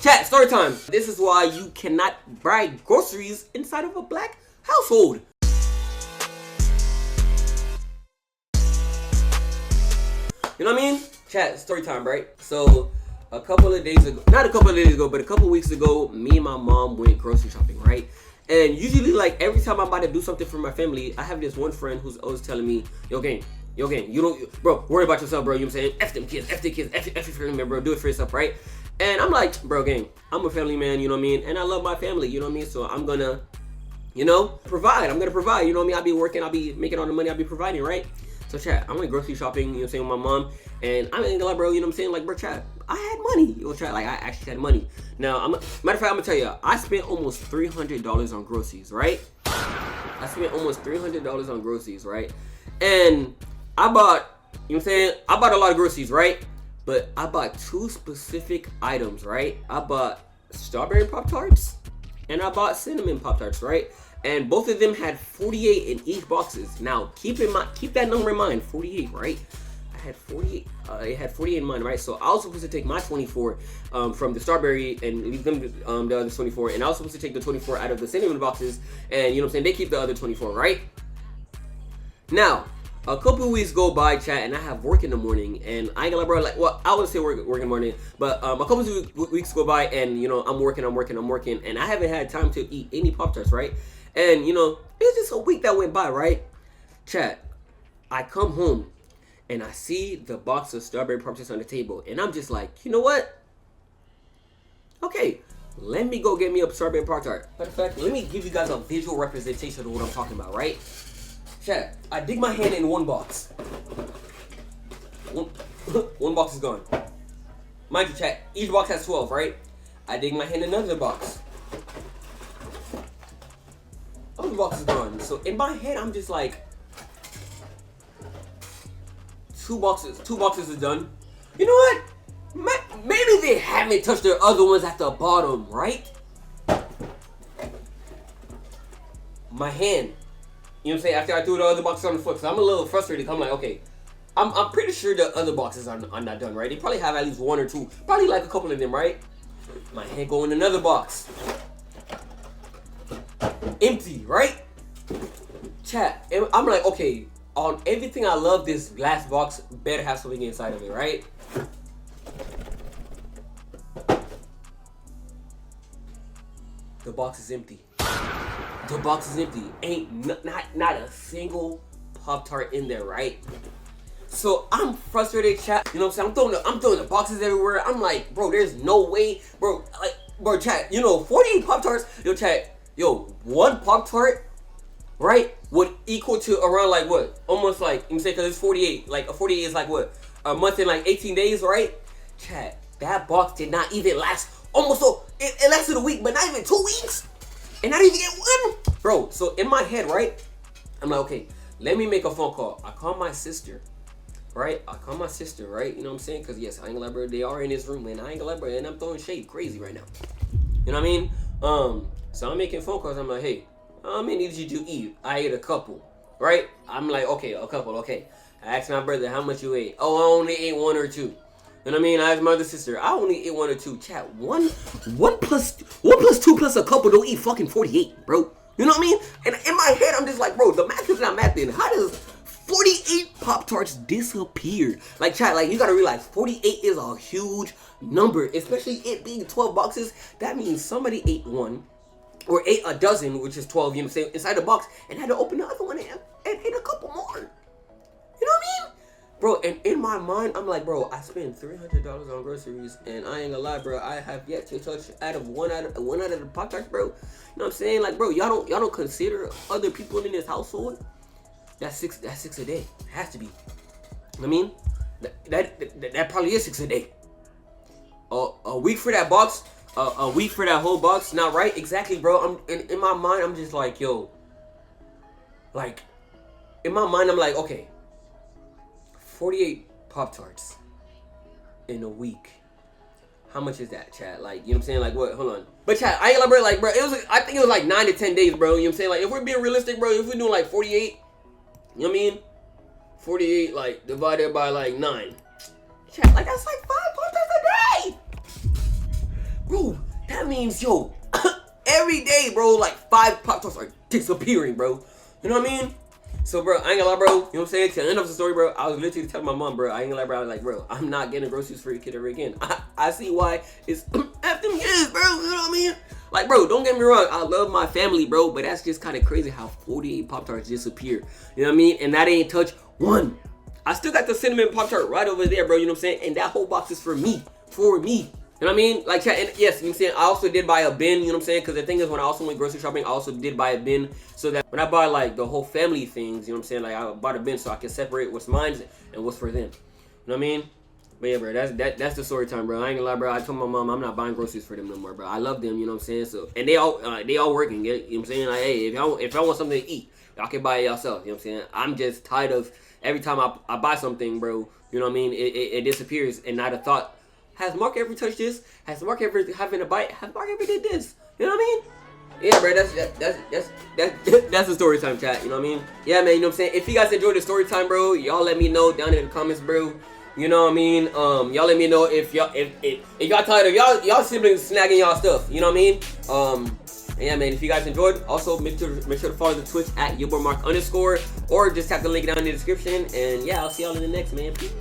Chat, story time. This is why you cannot buy groceries inside of a black household. You know what I mean? Chat, story time, right? So, a couple of days ago, not a couple of days ago, but a couple of weeks ago, me and my mom went grocery shopping, right? And usually, like, every time I'm about to do something for my family, I have this one friend who's always telling me, yo, gang, you don't, bro, worry about yourself, bro. You know what I'm saying? F them kids, F your family, man, bro. Do it for yourself, right? And I'm like, bro, gang, I'm a family man, you know what I mean? And I love my family, you know what I mean? So I'm gonna, you know, provide. I'm gonna provide, you know what I mean? I'll be working, I'll be making all the money, I'll be providing, right? So chat, I went grocery shopping, you know what I'm saying, with my mom, and I'm in like, bro, you know what I'm saying? Like, bro, chat, I had money. Yo, chat, like, I actually had money. Now, matter of fact, I'm gonna tell you, I spent almost $300 on groceries, right? I spent almost $300 on groceries, right? And I bought, you know what I'm saying? I bought a lot of groceries, right? But I bought two specific items, right? I bought strawberry poptarts and I bought cinnamon poptarts, right? And both of them had 48 in each boxes. Now, keep that number in mind, 48, right? I had 48. It had 48 in mind, right? So I was supposed to take my 24 from the strawberry and leave them the other 24, and I was supposed to take the 24 out of the cinnamon boxes, and you know what I'm saying? They keep the other 24, right? Now, a couple of weeks go by, chat, and I have work in the morning, and I ain't gonna, bro, like, well, I would say work in the morning, but a couple of weeks go by, and you know, I'm working, and I haven't had time to eat any Pop-Tarts, right? And you know, it's just a week that went by, right? Chat, I come home, and I see the box of strawberry Pop-Tarts on the table, and I'm just like, you know what? Okay, let me go get me a strawberry Pop-Tart. Matter of fact, let me give you guys a visual representation of what I'm talking about, right? Chat, I dig my hand in one box. One box is gone. Mind you, chat, each box has 12, right? I dig my hand in another box. Other box is gone. So in my head, I'm just like, two boxes is done. You know what? Maybe they haven't touched their other ones at the bottom, right? My hand. You know what I'm saying? After I threw the other boxes on the floor, because I'm a little frustrated. I'm like, okay, I'm pretty sure the other boxes are not done, right? They probably have at least one or two. Probably like a couple of them, right? My hand go in another box. Empty, right? Chat. And I'm like, okay, on everything I love, this glass box better have something inside of it, right? The box is empty. The box is empty. Ain't not a single Pop-Tart in there, right? So I'm frustrated, chat. You know what I'm saying? I'm throwing the boxes everywhere. I'm like, bro, there's no way, bro. Like, bro, chat. You know, 48 Pop-Tarts. Yo, chat. Yo, one Pop-Tart, right, would equal to around like what? Almost like, you know, say, because it's 48. Like a 48 is like what? A month and like 18 days, right? Chat. That box did not even last. Almost so it lasted a week, but not even 2 weeks. And I didn't even get one. Bro, so in my head, right? I'm like, okay, let me make a phone call. I call my sister, right? You know what I'm saying? Because, yes, I ain't gonna lie, they are in this room, and I ain't gonna lie, and I'm throwing shade crazy right now. You know what I mean? So I'm making phone calls. I'm like, hey, how many did you eat? I ate a couple, right? I'm like, okay, a couple, okay. I asked my brother, how much you ate? Oh, I only ate one or two. You know what I mean? I asked my other sister, I only ate one or two. Chat, one plus two plus a couple don't eat fucking 48, bro. You know what I mean? And in my head, I'm just like, bro, the math is not mathing. How does 48 Pop-Tarts disappear? Like, chat, like, you gotta realize 48 is a huge number, especially it being 12 boxes. That means somebody ate one, or ate a dozen, which is 12, you know what I'm saying, inside the box, and had to open the other one and ate a couple more. You know what I mean? Bro, and in my mind, I'm like, bro, I spent $300 on groceries, and I ain't gonna lie, bro, I have yet to touch one out of the Pop-Tarts, bro. You know what I'm saying? Like, bro, y'all don't consider other people in this household? That's six a day. It has to be. I mean, that probably is 6 a day. A week for that box, a week for that whole box. Not right, exactly, bro. In my mind, I'm just like, yo, like, in my mind, I'm like, okay, 48 Pop-Tarts in a week. How much is that, chat? Like, you know what I'm saying? Like, what? Hold on. But chat, I ain't gonna, bro, like, bro, I think it was like 9 to 10 days, bro. You know what I'm saying? Like, if we're being realistic, bro, if we're doing like 48, you know what I mean? 48, like, divided by like 9. Chat, like, that's like 5 Pop-Tarts a day. Bro, means, yo, every day, bro, like 5 Pop-Tarts are disappearing, bro. You know what I mean? So, bro, I ain't gonna lie, bro. You know what I'm saying? To the end of the story, bro, I was literally telling my mom, bro, I ain't gonna lie, bro. I was like, bro, I'm not getting groceries for your kid ever again. I see why it's after them years, bro. You know what I mean? Like, bro, don't get me wrong. I love my family, bro, but that's just kind of crazy how 48 Pop-Tarts disappear. You know what I mean? And that ain't touch one. I still got the cinnamon Pop-Tart right over there, bro. You know what I'm saying? And that whole box is for me. For me. You know what I mean? Like, and yes, you know what I'm saying? I also did buy a bin, you know what I'm saying? Because the thing is, when I also went grocery shopping, I also did buy a bin so that when I buy, like, the whole family things, you know what I'm saying? Like, I bought a bin so I can separate what's mine and what's for them. You know what I mean? But yeah, bro, that's the story time, bro. I ain't gonna lie, bro. I told my mom I'm not buying groceries for them no more, bro. I love them, you know what I'm saying? So, and they all working, you know what I'm saying? Like, hey, if y'all want something to eat, y'all can buy it yourself, you know what I'm saying? I'm just tired of every time I buy something, bro, you know what I mean? It disappears, and not a thought. Has Marc ever touched this? Has Marc ever having a bite? Has Marc ever did this? You know what I mean? Yeah, bro, that's the story time, chat. You know what I mean? Yeah, man. You know what I'm saying? If you guys enjoyed the story time, bro, y'all let me know down in the comments, bro. You know what I mean? Y'all let me know if y'all tired of y'all siblings snagging y'all stuff. You know what I mean? Yeah, man. If you guys enjoyed, also make sure to follow the Twitch at @YourBoyMarc_, or just tap the link down in the description. And yeah, I'll see y'all in the next, man. Peace.